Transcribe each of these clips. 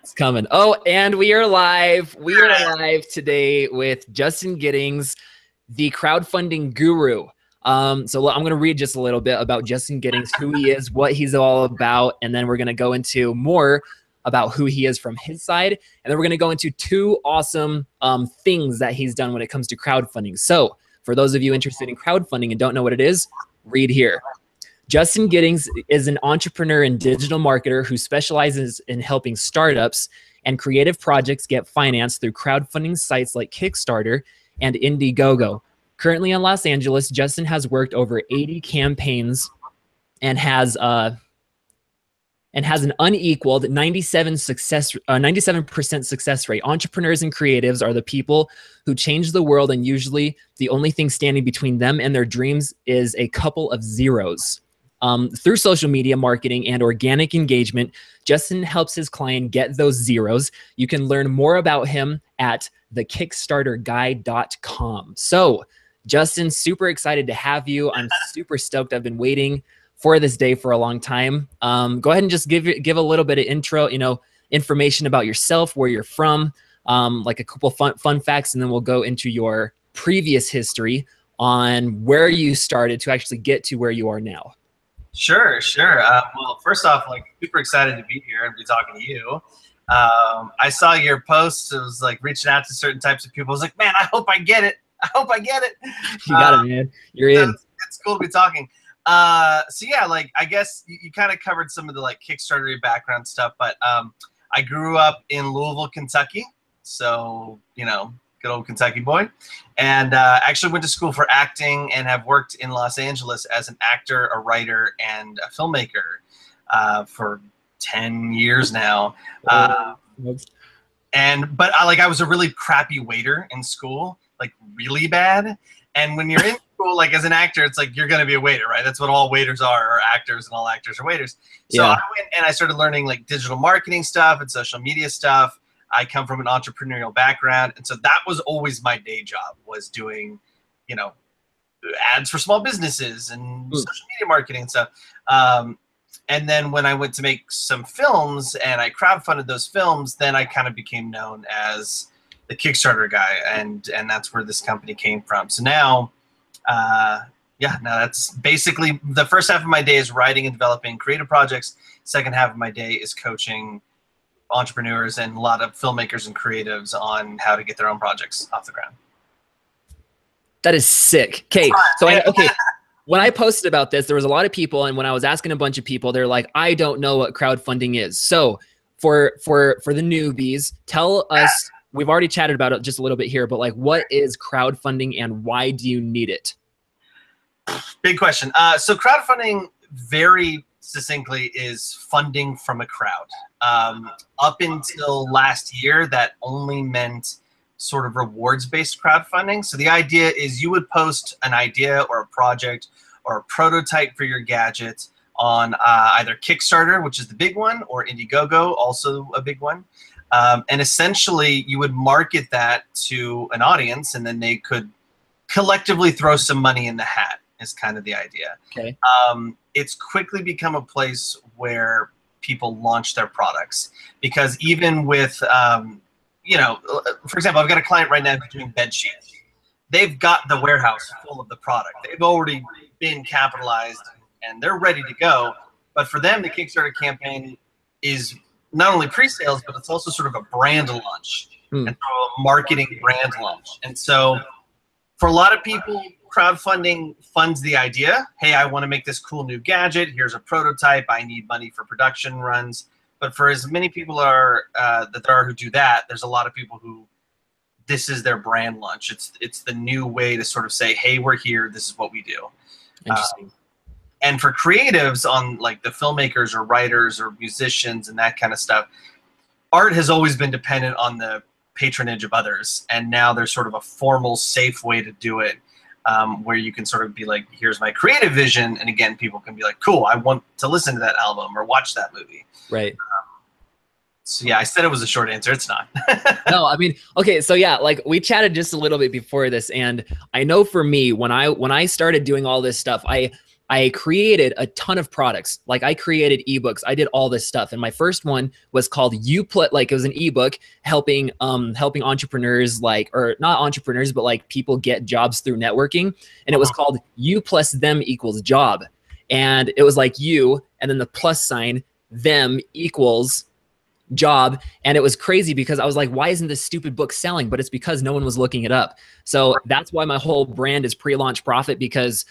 It's coming. Oh, and we are live. We are live today with Justin Giddings, the crowdfunding guru. So I'm going to read just a little bit about Justin Giddings, who he is, what he's all about, and then we're going to go into more about who he is from his side. And then we're going to go into two awesome things that he's done when it comes to crowdfunding. So for those of you interested in crowdfunding and don't know what it is, read here. Justin Giddings is an entrepreneur and digital marketer who specializes in helping startups and creative projects get financed through crowdfunding sites like Kickstarter and Indiegogo. Currently in Los Angeles, Justin has worked over 80 campaigns and has an unequaled 97% success rate. Entrepreneurs and creatives are the people who change the world, and usually the only thing standing between them and their dreams is a couple of zeros. Through social media marketing and organic engagement, Justin helps his client get those zeros. You can learn more about him at thekickstarterguy.com. So, Justin, super excited to have you. I'm super stoked. I've been waiting for this day for a long time. Go ahead and just give a little bit of intro, information about yourself, where you're from, like a couple fun facts, and then we'll go into your previous history on where you started to actually get to where you are now. Sure. Well, first off, super excited to be here and be talking to you. I saw your post. It was like reaching out to certain types of people. I was like, man, I hope I get it. You got it, man. You're in. It's cool to be talking. So yeah, I guess you kind of covered some of the Kickstarter background stuff, but I grew up in Louisville, Kentucky. So, good old Kentucky boy. And actually went to school for acting and have worked in Los Angeles as an actor, a writer, and a filmmaker for 10 years now. But I was a really crappy waiter in school, really bad. And when you're in school, as an actor, it's you're going to be a waiter, right? That's what all waiters are, or actors, and all actors are waiters. So I went and I started learning digital marketing stuff and social media stuff. I come from an entrepreneurial background, and so that was always my day job, was doing, ads for small businesses and social media marketing and stuff. And then when I went to make some films and I crowdfunded those films, then I kind of became known as the Kickstarter guy, and that's where this company came from. So now, now that's basically the first half of my day is writing and developing creative projects. Second half of my day is coaching entrepreneurs and a lot of filmmakers and creatives on how to get their own projects off the ground. That is sick. Okay, so when I posted about this, there was a lot of people, and when I was asking a bunch of people, they're like, I don't know what crowdfunding is. So for the newbies, tell us, we've already chatted about it just a little bit here, but what is crowdfunding and why do you need it? Big question. So crowdfunding, very succinctly, is funding from a crowd. Up until last year, that only meant sort of rewards-based crowdfunding. So the idea is you would post an idea or a project or a prototype for your gadget on either Kickstarter, which is the big one, or Indiegogo, also a big one. And essentially, you would market that to an audience, and then they could collectively throw some money in the hat, is kind of the idea. Okay. It's quickly become a place where people launch their products, because even with, for example, I've got a client right now who's doing bed sheets. They've got the warehouse full of the product. They've already been capitalized and they're ready to go. But for them, the Kickstarter campaign is not only pre-sales, but it's also sort of a brand launch and a marketing brand launch. And so for a lot of people, crowdfunding funds the idea. Hey, I want to make this cool new gadget. Here's a prototype. I need money for production runs. But for as many people that there are who do that, there's a lot of people who this is their brand launch. It's the new way to sort of say, hey, we're here. This is what we do. Interesting. And for creatives, on the filmmakers or writers or musicians and that kind of stuff, art has always been dependent on the patronage of others. And now there's sort of a formal, safe way to do it. Where you can sort of be like, here's my creative vision. And again, people can be like, cool, I want to listen to that album or watch that movie. Right. So yeah, I said it was a short answer. It's not. No, I mean, okay. So yeah, we chatted just a little bit before this. And I know for me, when I started doing all this stuff, I I created a ton of products. Like I created ebooks. I did all this stuff. And my first one was called like it was an ebook helping helping entrepreneurs, like, or not entrepreneurs, but like people get jobs through networking. And it was called You plus them equals job. And it was like you and then the plus sign, them equals job. And it was crazy because I was like, why isn't this stupid book selling? But it's because no one was looking it up. So that's why my whole brand is Pre-Launch Profit, because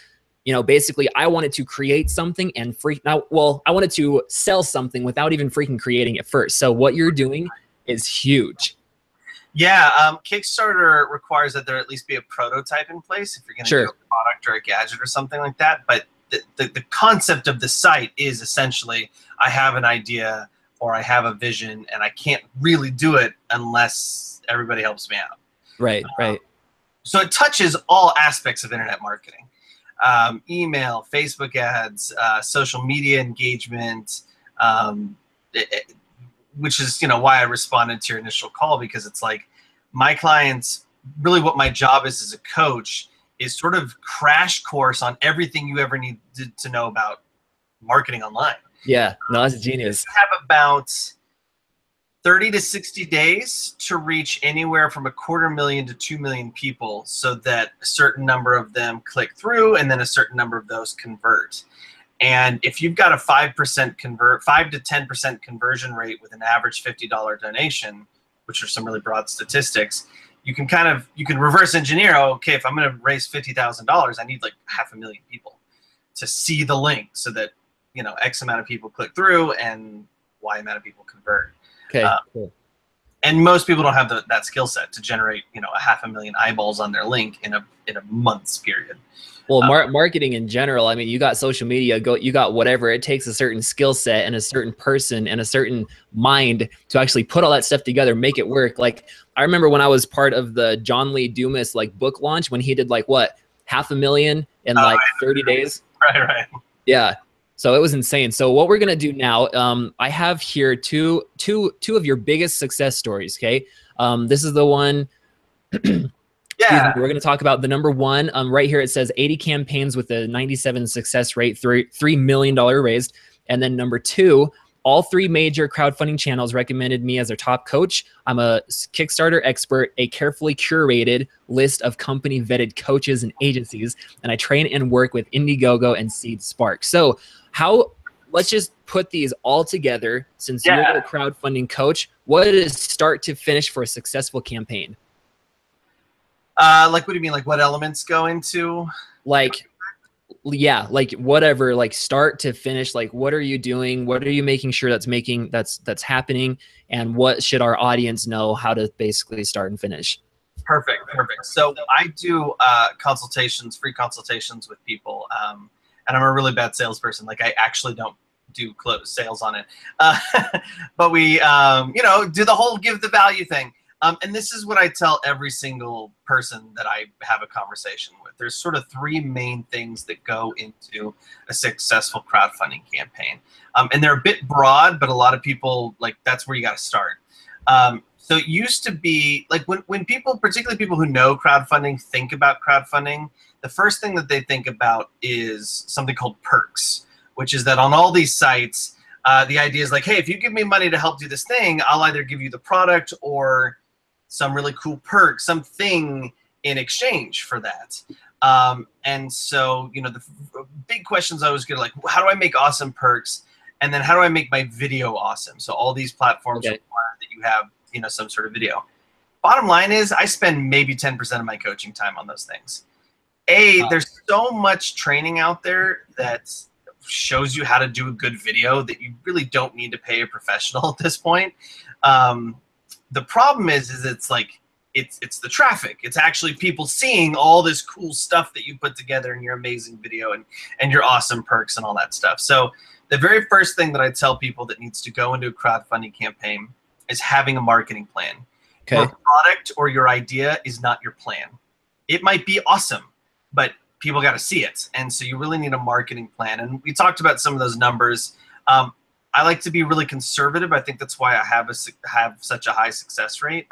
basically I wanted to create something and I wanted to sell something without even freaking creating it first. So what you're doing is huge. Yeah, Kickstarter requires that there at least be a prototype in place if you're going to do a product or a gadget or something like that. But the concept of the site is essentially I have an idea or I have a vision and I can't really do it unless everybody helps me out. Right, right. So it touches all aspects of internet marketing. Email, Facebook ads, social media engagement, which is why I responded to your initial call, because it's like my clients, really what my job is as a coach is sort of crash course on everything you ever need to know about marketing online. Yeah, no, that's genius. You have about 30 to 60 days to reach anywhere from 250,000 to 2 million people, so that a certain number of them click through and then a certain number of those convert. And if you've got a 5 to 10% conversion rate with an average $50 donation, which are some really broad statistics, you can reverse engineer, okay, if I'm going to raise $50,000, I need like 500,000 people to see the link so that, X amount of people click through and Y amount of people convert. Okay, cool. And most people don't have that skill set to generate, 500,000 eyeballs on their link in a month's period. Well, marketing in general, I mean, you got social media, you got whatever. It takes a certain skill set and a certain person and a certain mind to actually put all that stuff together, make it work. Like, I remember when I was part of the John Lee Dumas book launch, when he did 500,000 in 30 days. Right. Yeah. So it was insane. So what we're gonna do now, I have here two of your biggest success stories. Okay, this is the one. Yeah, we're gonna talk about the number one. Right here it says 80 campaigns with a 97 success rate, $3 million raised, and then number two, all 3 major crowdfunding channels recommended me as their top coach. I'm a Kickstarter expert, a carefully curated list of company vetted coaches and agencies, and I train and work with Indiegogo and Seed Spark. So let's just put these all together, since you're a crowdfunding coach. What is start to finish for a successful campaign? What do you mean? Like what elements go into? Whatever, start to finish, what are you doing? What are you making sure that's happening? And what should our audience know how to basically start and finish? Perfect. So I do free consultations with people. And I'm a really bad salesperson. I actually don't do sales on it. But we, do the whole give the value thing. And this is what I tell every single person that I have a conversation with. There's sort of 3 main things that go into a successful crowdfunding campaign. And they're a bit broad, but a lot of people, that's where you got to start. So it used to be, when people, particularly people who know crowdfunding, think about crowdfunding, the first thing that they think about is something called perks, which is that on all these sites, the idea is hey, if you give me money to help do this thing, I'll either give you the product or some really cool perk, something in exchange for that. And so, the big questions I always get how do I make awesome perks? And then how do I make my video awesome? So all these platforms require that you have, some sort of video. Bottom line is I spend maybe 10% of my coaching time on those things. There's so much training out there that shows you how to do a good video that you really don't need to pay a professional at this point. The problem is it's it's the traffic. It's actually people seeing all this cool stuff that you put together in your amazing video and your awesome perks and all that stuff. So the very first thing that I tell people that needs to go into a crowdfunding campaign is having a marketing plan. Okay. Your product or your idea is not your plan. It might be awesome, but people got to see it. And so you really need a marketing plan. And we talked about some of those numbers. I like to be really conservative. I think that's why I have such a high success rate,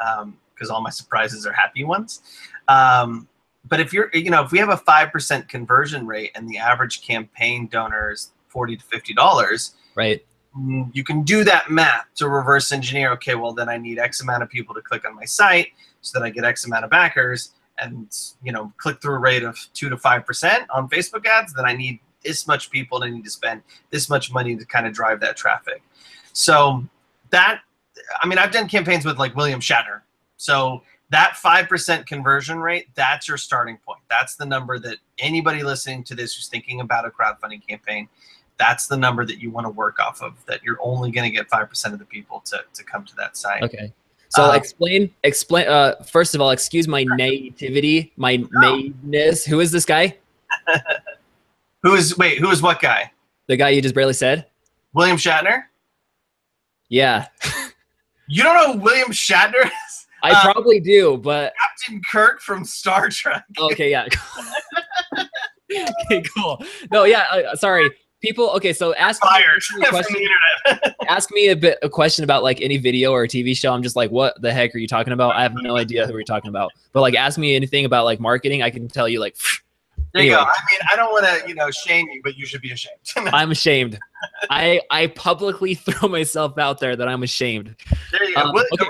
because all my surprises are happy ones. But if you're, if we have a 5% conversion rate and the average campaign donor is $40 to $50, right? You can do that math to reverse engineer. Okay, well then I need X amount of people to click on my site so that I get X amount of backers, and click through rate of 2 to 5% on Facebook ads. Then I need this much people, and I need to spend this much money to kind of drive that traffic. So that, I mean, I've done campaigns with like William Shatner. So that 5% conversion rate, that's your starting point. That's the number that anybody listening to this who's thinking about a crowdfunding campaign, that's the number that you want to work off of, that you're only going to get 5% of the people to come to that site. Okay. So explain, first of all, excuse my naivety, my naiveness. Who is this guy? Who is what guy? The guy you just barely said? William Shatner? Yeah. You don't know who William Shatner is? I probably do, but Captain Kirk from Star Trek. Okay, yeah. Okay, cool. No, yeah, sorry. People, okay, so ask me a question. From the internet. Ask me a question about like any video or a TV show. I'm just like, what the heck are you talking about? I have no idea who you're talking about. But like, ask me anything about like marketing. I can tell you like. There you go. I mean, I don't want to, shame you, but you should be ashamed. I'm ashamed. I publicly throw myself out there that I'm ashamed. There you go. Okay.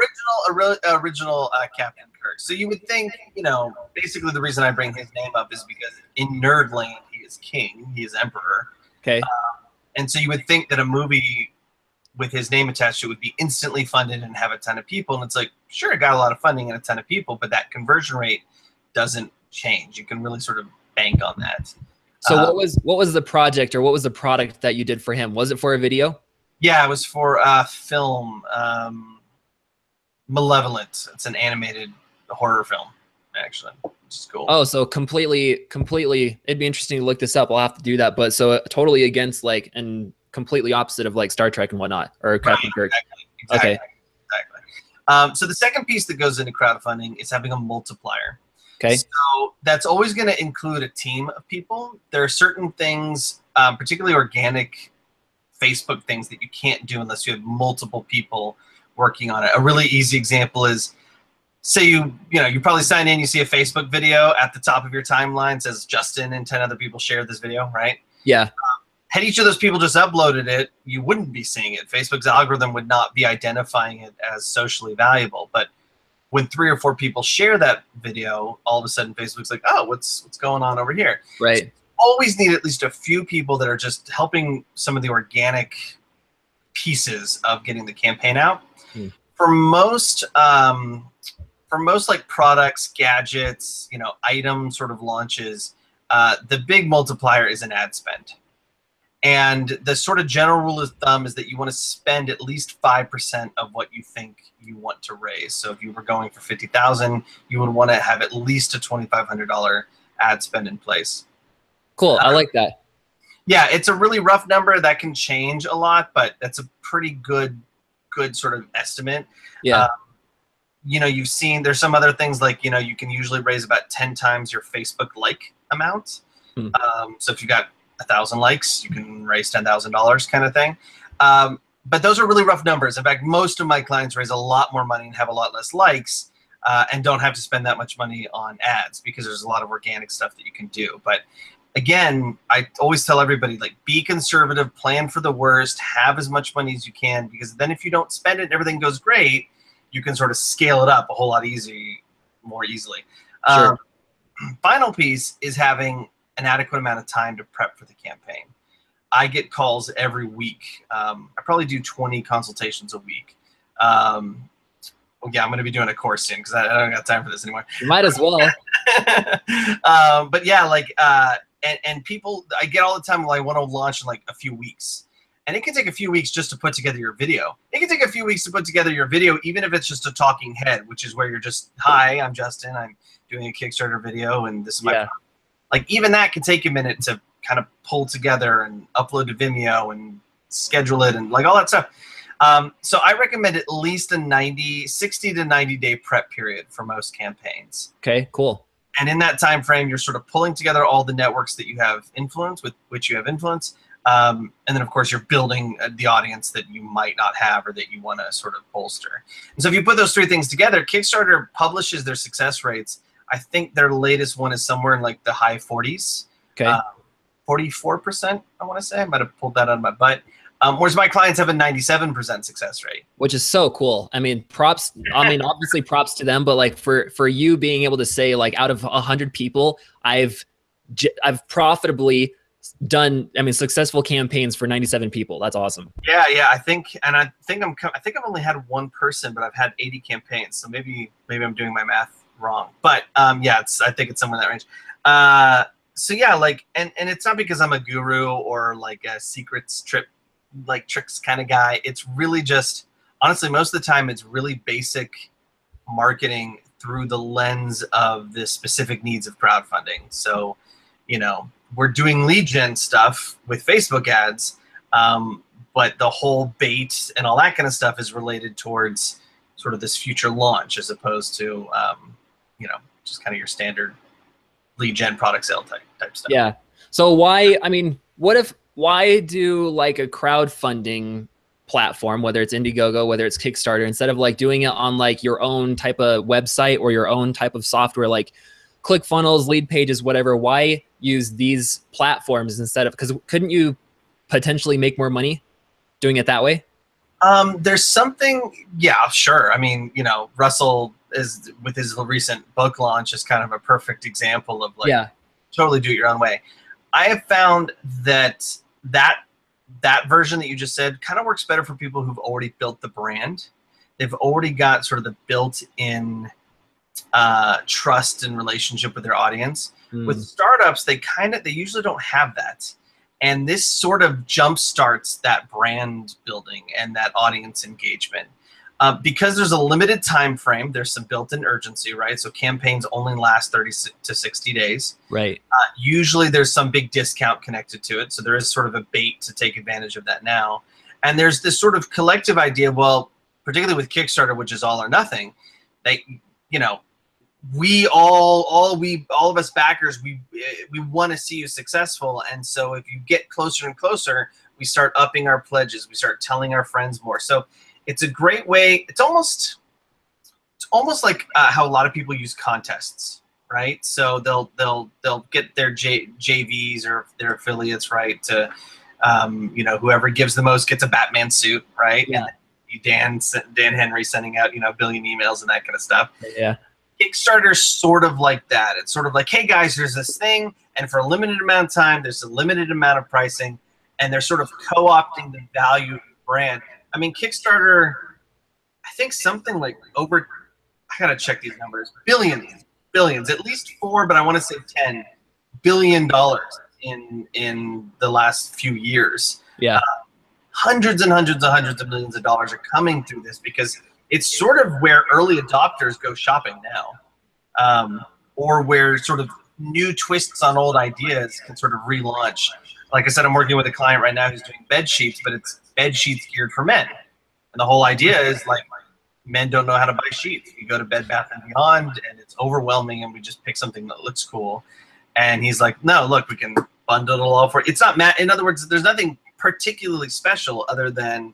Original Captain Kirk. So you would think, basically the reason I bring his name up is because in Nerdland he is king, he is emperor. Okay. And so you would think that a movie with his name attached to it would be instantly funded and have a ton of people. And it's like, sure, it got a lot of funding and a ton of people, but that conversion rate doesn't change. You can really sort of bank on that. So what was the project, or what was the product that you did for him? Was it for a video? Yeah, it was for a film, Malevolent. It's an animated horror film, actually, which is cool. Oh, so completely, it'd be interesting to look this up. I'll have to do that. But so totally against like, and completely opposite of like Star Trek and whatnot, or Captain Kirk. Exactly, okay. Exactly. So the second piece that goes into crowdfunding is having a multiplier. Okay. So that's always going to include a team of people. There are certain things, particularly organic Facebook things, that you can't do unless you have multiple people working on it. A really easy example is, say you probably sign in, you see a Facebook video at the top of your timeline, says Justin and 10 other people shared this video, right? Yeah. Had each of those people just uploaded it, you wouldn't be seeing it. Facebook's algorithm would not be identifying it as socially valuable. But when 3 or 4 people share that video, all of a sudden Facebook's like, oh, what's going on over here? Right. So you always need at least a few people that are just helping some of the organic pieces of getting the campaign out. For most like products, gadgets, item sort of launches, the big multiplier is an ad spend. And the sort of general rule of thumb is that you want to spend at least 5% of what you think you want to raise. So if you were going for $50,000, you would want to have at least a $2,500 ad spend in place. Cool. I like that. Yeah, it's a really rough number that can change a lot, but that's a pretty good sort of estimate. Yeah. You've seen there's some other things like, you can usually raise about 10 times your Facebook like amount. So if you got 1,000 likes, you can raise $10,000 kind of thing. But those are really rough numbers. In fact, most of my clients raise a lot more money and have a lot less likes and don't have to spend that much money on ads because there's a lot of organic stuff that you can do. But again, I always tell everybody, like, be conservative, plan for the worst, have as much money as you can, because then if you don't spend it and everything goes great, you can sort of scale it up a whole lot more easily. Sure. Final piece is having an adequate amount of time to prep for the campaign. I get calls every week. I probably do 20 consultations a week. Well, yeah, I'm going to be doing a course soon because I don't got time for this anymore. You might as well. But yeah, like, and people, I get all the time, well, I want to launch in like a few weeks. And it can take a few weeks just to put together your video. It can take a few weeks to put together your video, even if it's just a talking head, which is where you're just, hi, I'm Justin. I'm doing a Kickstarter video, and this is my product. Like, even that can take a minute to kind of pull together and upload to Vimeo and schedule it and like all that stuff. So I recommend at least a 60 to 90 day prep period for most campaigns. Okay, cool. And in that time frame, you're sort of pulling together all the networks that you have influence, with which you have influence. And then, of course, you're building the audience that you might not have or that you want to sort of bolster. And so if you put those three things together, Kickstarter publishes their success rates I think their latest one is somewhere in like the high 40s. Okay. 44%, I want to say. I might have pulled that out of my butt. Whereas my clients have a 97% success rate. Which is so cool. I mean, props. I mean, obviously props to them, but like for you being able to say like out of 100 people, I've profitably done, I mean, successful campaigns for 97 people. That's awesome. Yeah, I think I've only had one person, but I've had 80 campaigns. So maybe I'm doing my math wrong. But yeah, I think it's somewhere in that range. So yeah, like, and it's not because I'm a guru or like a secrets tricks kind of guy. It's really just, honestly, most of the time it's really basic marketing through the lens of the specific needs of crowdfunding. So, you know, we're doing lead gen stuff with Facebook ads, but the whole bait and all that kind of stuff is related towards sort of this future launch, as opposed to, you know, just kind of your standard lead gen product sale type stuff. Yeah. So why do like a crowdfunding platform, whether it's Indiegogo, whether it's Kickstarter, instead of like doing it on like your own type of website or your own type of software, like ClickFunnels, Lead Pages, whatever, why use these platforms instead of, because couldn't you potentially make more money doing it that way? There's something, yeah, sure. I mean, you know, Russell is, with his recent book launch, is kind of a perfect example of like, totally do it your own way. I have found that version that you just said kind of works better for people who've already built the brand. They've already got sort of the built-in trust and relationship with their audience. With startups, they usually don't have that. And this sort of jump starts that brand building and that audience engagement. Because there's a limited time frame, there's some built-in urgency, right? So campaigns only last 30 to 60 days. Right. Usually there's some big discount connected to it. So there is sort of a bait to take advantage of that now. And there's this sort of collective idea, well, particularly with Kickstarter, which is all or nothing, they, you know, we all of us backers, we want to see you successful. And so if you get closer and closer, we start upping our pledges. We start telling our friends more. So it's a great way. It's almost like how a lot of people use contests, right? So they'll get their JVs or their affiliates, right, to you know, whoever gives the most gets a Batman suit, right? Yeah. And Dan Henry sending out, you know, a billion emails and that kind of stuff. Yeah. Kickstarter's sort of like that. It's sort of like, hey guys, there's this thing, and for a limited amount of time, there's a limited amount of pricing, and they're sort of co-opting the value of the brand. I mean, Kickstarter, I think something like over, I gotta check these numbers, billions, at least 4, but I want to say $10 billion in the last few years. Yeah. Hundreds and hundreds and hundreds of millions of dollars are coming through this because it's sort of where early adopters go shopping now, or where sort of new twists on old ideas can sort of relaunch. Like I said, I'm working with a client right now who's doing bed sheets, but it's bed sheets geared for men. And the whole idea is like, men don't know how to buy sheets. We go to Bed Bath & Beyond and it's overwhelming and we just pick something that looks cool. And he's like, no, look, we can bundle it all for it. It's not, in other words, there's nothing particularly special other than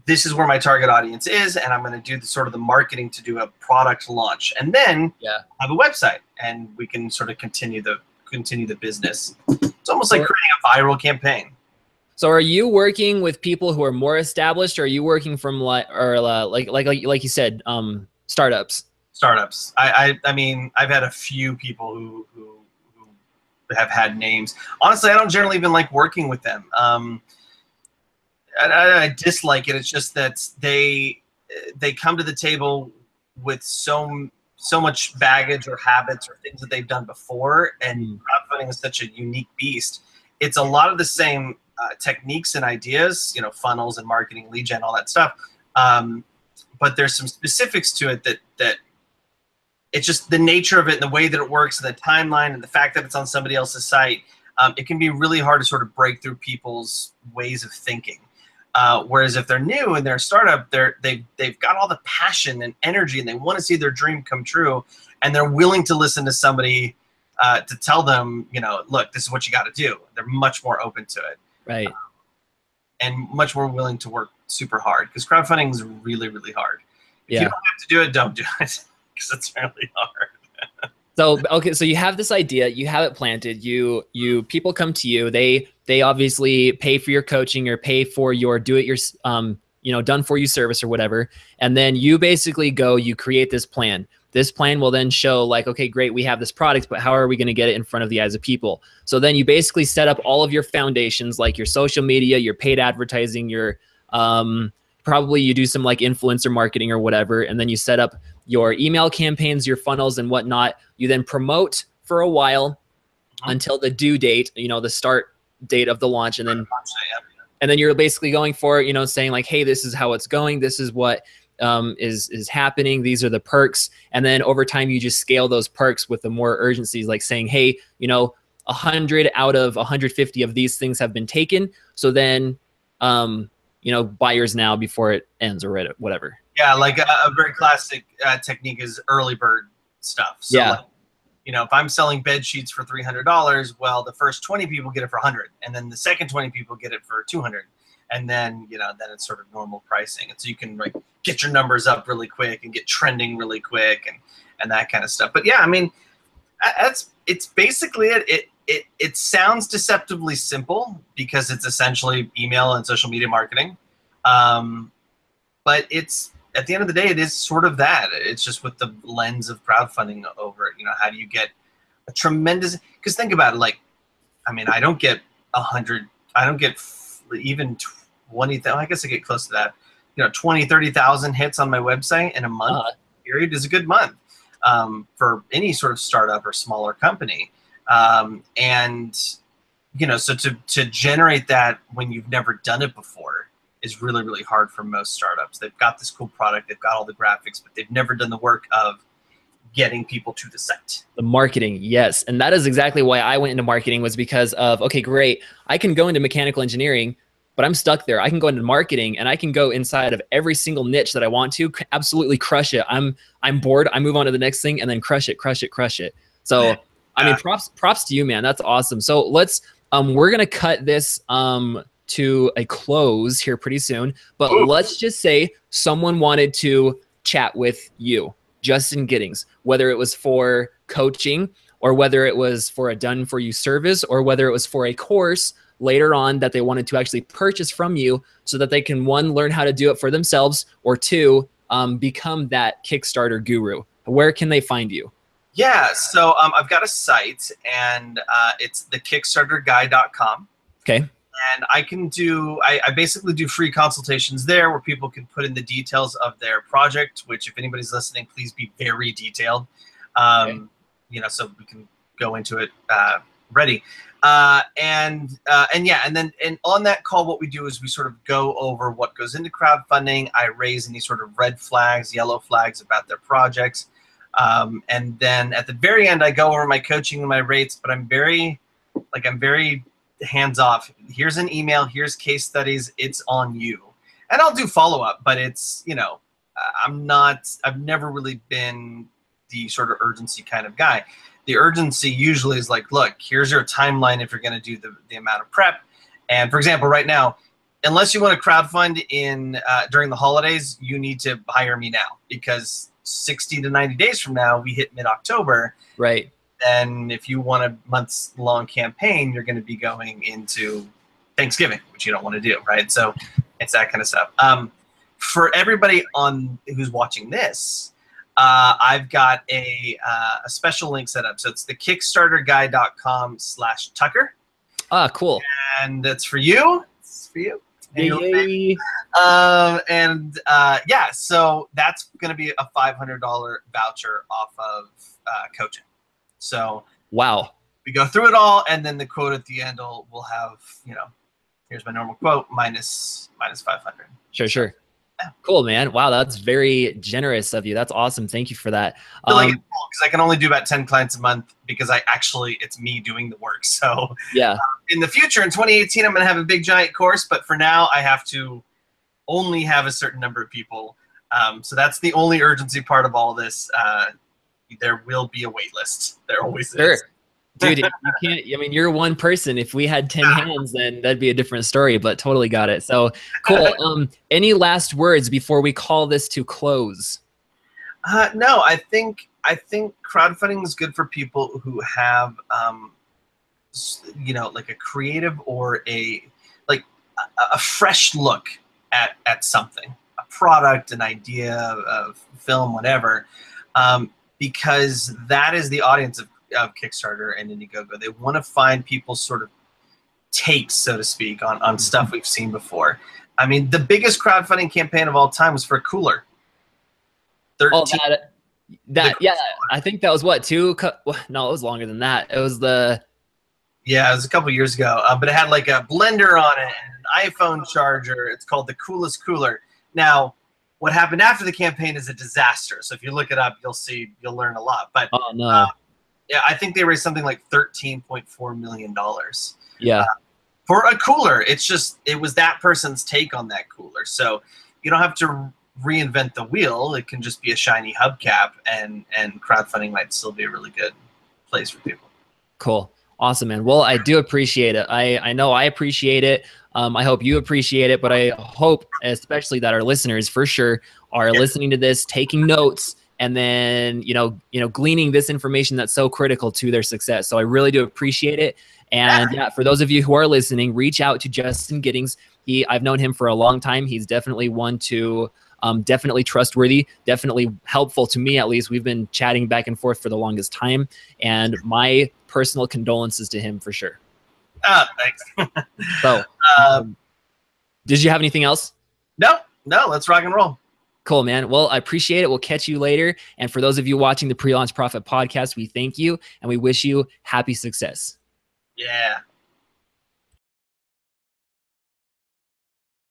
this is where my target audience is, and I'm going to do the sort of the marketing to do a product launch, and then have a website, and we can sort of continue the business. It's almost like creating a viral campaign. So, are you working with people who are more established, or are you working from like you said, startups? Startups. I mean, I've had a few people who have had names. Honestly, I don't generally even like working with them. I dislike it. It's just that they come to the table with so much baggage or habits or things that they've done before, and crowdfunding is such a unique beast. It's a lot of the same techniques and ideas, you know, funnels and marketing, lead gen, all that stuff. But there's some specifics to it that it's just the nature of it and the way that it works and the timeline and the fact that it's on somebody else's site. It can be really hard to sort of break through people's ways of thinking. Whereas if they're new and they're a startup, they've got all the passion and energy and they want to see their dream come true, and they're willing to listen to somebody to tell them, you know, look, this is what you got to do. They're much more open to it, right? And much more willing to work super hard, because crowdfunding is really, really hard. If you don't have to do it, don't do it. because it's really hard. So, okay, so you have this idea, you have it planted, people come to you, they obviously pay for your coaching or pay for your done for you service or whatever. And then you basically go, you create this plan. This plan will then show like, okay, great, we have this product, but how are we going to get it in front of the eyes of people? So then you basically set up all of your foundations, like your social media, your paid advertising, your, probably you do some like influencer marketing or whatever. And then you set up your email campaigns, your funnels and whatnot. You then promote for a while until the due date, the start date of the launch. And then you're basically going for, saying like, hey, this is how it's going. This is what is happening. These are the perks. And then over time, you just scale those perks with the more urgencies, like saying, hey, 100 out of 150 of these things have been taken. So then, buyers now before it ends or whatever. Yeah, like a very classic technique is early bird stuff. So yeah. Like, if I'm selling bed sheets for $300, well, the first 20 people get it for 100, and then the second 20 people get it for 200, and then then it's sort of normal pricing, and so you can like get your numbers up really quick and get trending really quick and that kind of stuff. But yeah, I mean, it's basically it. It sounds deceptively simple because it's essentially email and social media marketing, but it's, at the end of the day, it is sort of that. It's just with the lens of crowdfunding over it. How do you get a tremendous, because think about it, like, I mean, I don't get 100, I don't get even 20,000, I guess I get close to that, 20, 30,000 hits on my website in a month period is a good month for any sort of startup or smaller company. And, so to generate that when you've never done it before is really, really hard for most startups. They've got this cool product, they've got all the graphics, but they've never done the work of getting people to the site. The marketing, yes. And that is exactly why I went into marketing, was because of, okay, great, I can go into mechanical engineering, but I'm stuck there. I can go into marketing and I can go inside of every single niche that I want to, absolutely crush it. I'm bored, I move on to the next thing and then crush it. So, I mean, props to you, man. That's awesome. So let's, we're going to cut this, to a close here pretty soon, but let's just say someone wanted to chat with you, Justin Giddings, whether it was for coaching or whether it was for a done for you service or whether it was for a course later on that they wanted to actually purchase from you so that they can, one, learn how to do it for themselves, or two, become that Kickstarter guru. Where can they find you? Yeah, so I've got a site, and it's thekickstarterguy.com. Okay. And I basically do free consultations there where people can put in the details of their project, which if anybody's listening, please be very detailed. Okay. So we can go into it ready. And on that call, what we do is we sort of go over what goes into crowdfunding. I raise any sort of red flags, yellow flags about their projects. And then at the very end, I go over my coaching and my rates, but I'm very hands off. Here's an email, here's case studies, it's on you. And I'll do follow-up, but it's, I've never really been the sort of urgency kind of guy. The urgency usually is like, look, here's your timeline if you're going to do the amount of prep. And for example, right now, unless you want to crowdfund during the holidays, you need to hire me now, because 60 to 90 days from now, we hit mid-October. Right. Then if you want a months-long campaign, you're going to be going into Thanksgiving, which you don't want to do, right? So it's that kind of stuff. For everybody who's watching this, I've got a special link set up. So it's thekickstarterguy.com/Tucker. Ah, cool. And that's for you. It's for you. Yay. Yeah, so that's going to be a $500 voucher off of coaching. So wow, we go through it all, and then the quote at the end will have, here's my normal quote minus 500. Sure. Yeah. Cool, man. Wow, that's very generous of you. That's awesome. Thank you for that. I feel like it's cool because I can only do about 10 clients a month because it's me doing the work. So yeah, in the future, in 2018, I'm going to have a big giant course, but for now, I have to only have a certain number of people. So that's the only urgency part of all of this. There will be a wait list. There always is. Dude, you can't, I mean, you're one person. If we had 10 hands, then that'd be a different story, but totally got it. So cool. Any last words before we call this to close? No, I think crowdfunding is good for people who have, you know, like a creative or a fresh look at something, a product, an idea, a film, whatever, because that is the audience of Kickstarter and Indiegogo. They want to find people's sort of takes, so to speak, on stuff we've seen before. I mean, the biggest crowdfunding campaign of all time was for a cooler. 13. Oh, yeah, I think that was what, no, it was longer than that. It was yeah, it was a couple years ago, but it had like a blender on it and an iPhone charger. It's called the Coolest Cooler. Now, what happened after the campaign is a disaster. So if you look it up, you'll learn a lot. But oh no, yeah, I think they raised something like $13.4 million. Yeah. For a cooler. It was that person's take on that cooler. So you don't have to reinvent the wheel. It can just be a shiny hubcap, and crowdfunding might still be a really good place for people. Cool. Awesome, man. Well, I do appreciate it. I know I appreciate it. I hope you appreciate it, but I hope especially that our listeners for sure are listening to this, taking notes, and then, gleaning this information that's so critical to their success. So I really do appreciate it. And yeah, for those of you who are listening, reach out to Justin Giddings. I've known him for a long time. He's definitely one to definitely trustworthy, definitely helpful to me, at least. We've been chatting back and forth for the longest time, and my personal condolences to him for sure. Thanks. So, did you have anything else? No, let's rock and roll. Cool, man. Well, I appreciate it. We'll catch you later. And for those of you watching the Pre-Launch Profit podcast, we thank you and we wish you happy success. Yeah.